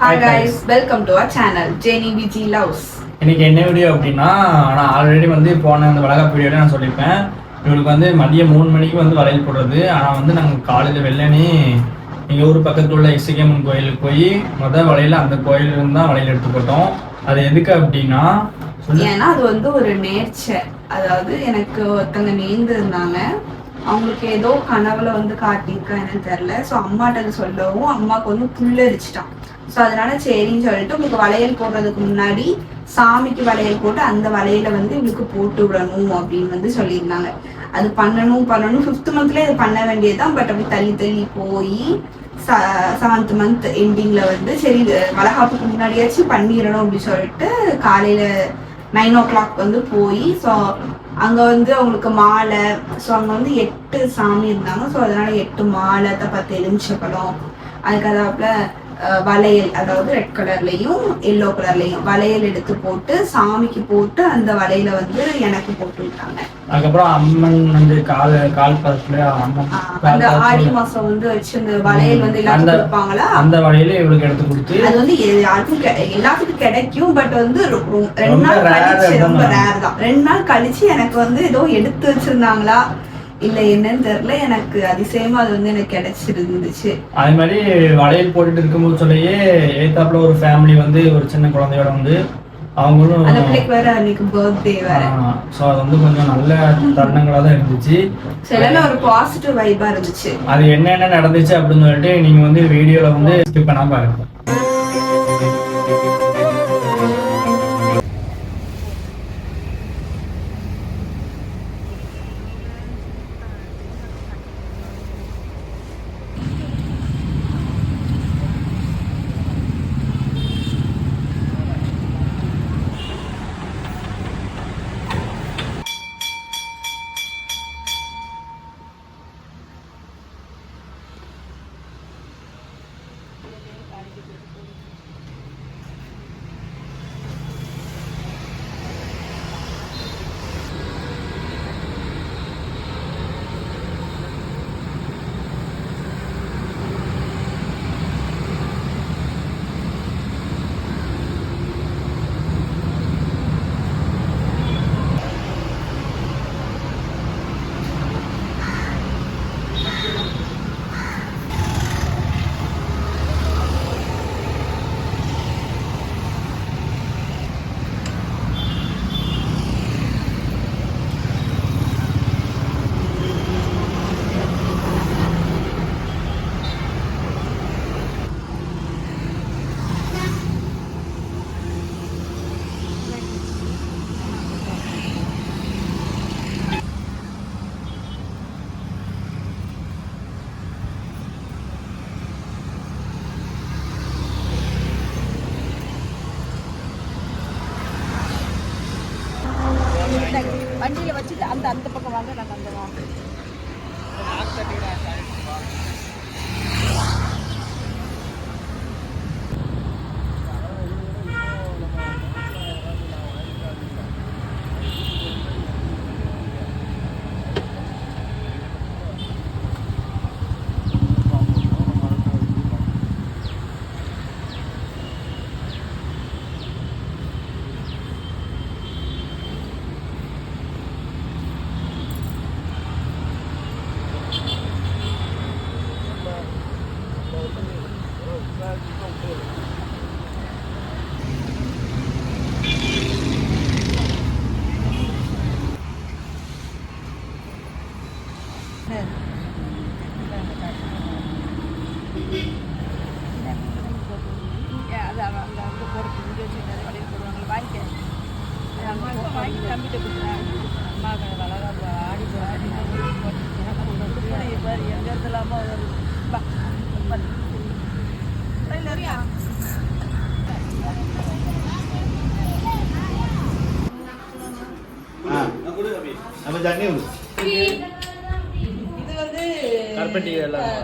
Hi guys, welcome to our channel Jenny VG Loves. இன்னைக்கு என்ன video அப்படின்னா, நான் ஆல்ரெடி போன அந்த வளகாப்பு வீடியோவில் நான் சொல்லியிருப்பேன். இவங்களுக்கு மதியம் 3 மணிக்கு வளையல் போடுறது. ஆனால் நாங்கள் காலையில் வெள்ளனே எங்கள் ஊர் பக்கத்தில் உள்ள இசைக்கம்மன் கோயிலுக்கு போய் வளையல் அந்த கோயிலிருந்து தான் வளையல் எடுத்து போட்டோம். அது எதுக்கு அப்படின்னா, ஏன்னா அது ஒரு நேர்ச்சர். அதாவது எனக்கு ஒருத்தங்க நேர்ந்து இருந்தாங்க, அவங்களுக்கு ஏதோ கனவுல காட்டியிருக்கா என்னன்னு தெரியல. ஸோ அம்மாட்ட சொல்லவும் அம்மாவுக்கு புல்லரிச்சிட்டான். ஸோ அதனால சரின்னு சொல்லிட்டு உங்களுக்கு வளையல் போடுறதுக்கு முன்னாடி சாமிக்கு வளையல் போட்டு அந்த வளையல இவங்களுக்கு போட்டு விடணும் அப்படின்னு சொல்லியிருந்தாங்க. அது பண்ணணும் 5th மந்த்லேயே அது பண்ண வேண்டியதுதான். பட் அப்படி தள்ளி போய் 7th மந்த் எண்டிங்ல சரி வளகாப்புக்கு முன்னாடியாச்சும் பண்ணிடணும் அப்படின்னு சொல்லிட்டு காலையில 9 o'clock போய் ஸோ அங்க அவங்களுக்கு மாலை. ஸோ அங்க 8 சாமி இருந்தாங்க. ஸோ அதனால 8 மாலை 10 எலுமிச்சப்பழம், அதுக்கு அதாப்புல வளையல், அதாவது ரெட் கலர்லயும் எல்லோ கலர்லயும் வளையல் எடுத்து போட்டு சாமிக்கு போட்டு அந்த வளையல எனக்கு போட்டு விட்டாங்க. அதுக்கப்புறம் அம்மன் கால் பதத்துல அந்த ஆடி மாசம் வச்சு அந்த வளையல் எல்லாத்துக்கும் கொடுப்பாங்களா, அந்த வளையல இவங்களுக்கு எடுத்து கொடுத்து அது யாருக்கும் எல்லாத்துக்கும் கிடைக்கும். பட் 2 நாள் கழிச்சு, ரொம்ப ரேர் தான், 2 நாள் கழிச்சு எனக்கு ஏதோ எடுத்து வச்சிருந்தாங்களா இல்ல என்னன்னு தெரியல, எனக்கு அதிசயமா அது எனக்கு கிடைச்சிருந்துச்சு. அதே மாதிரி வளையல் போட்டுட்டு இருக்கும்போது சொல்லியே ஏத்தாப்புல ஒரு ஃபேமிலி ஒரு சின்ன குழந்தையோட அவங்களும் அந்த பிள்ளைக்கு வேற அன்னைக்கு பர்த்டே வேற. ஸோ அது கொஞ்சம் நல்ல தருணங்களா தான் இருந்துச்சு. சில ஒரு பாசிட்டிவ் வைபா இருந்துச்சு. அது என்னென்ன நடந்துச்சு அப்படின்னு சொல்லிட்டு நீங்க வீடியோல ஸ்கிப் பண்ணாம பாருங்க. வண்டியில வச்சுட்டு அந்த பக்கம் வாங்க, நாங்கள் அந்த வாங்க. வாங்கி தம்பிட்டு கொடுக்குறேன். அம்மா அழகா ஆடி போறாடி எங்க இருந்தலாமா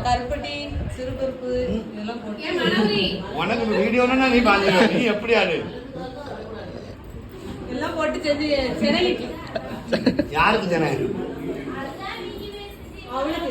கருப்பட்டி சிறுபருப்பு இதெல்லாம் போட்டு உனக்கு வீடியோனா நீ பாத்துக்க, நீ எப்படி ஆளு எல்லாம் போட்டு செஞ்சு சென்னை யாருக்கு சென்னை அவளுக்கு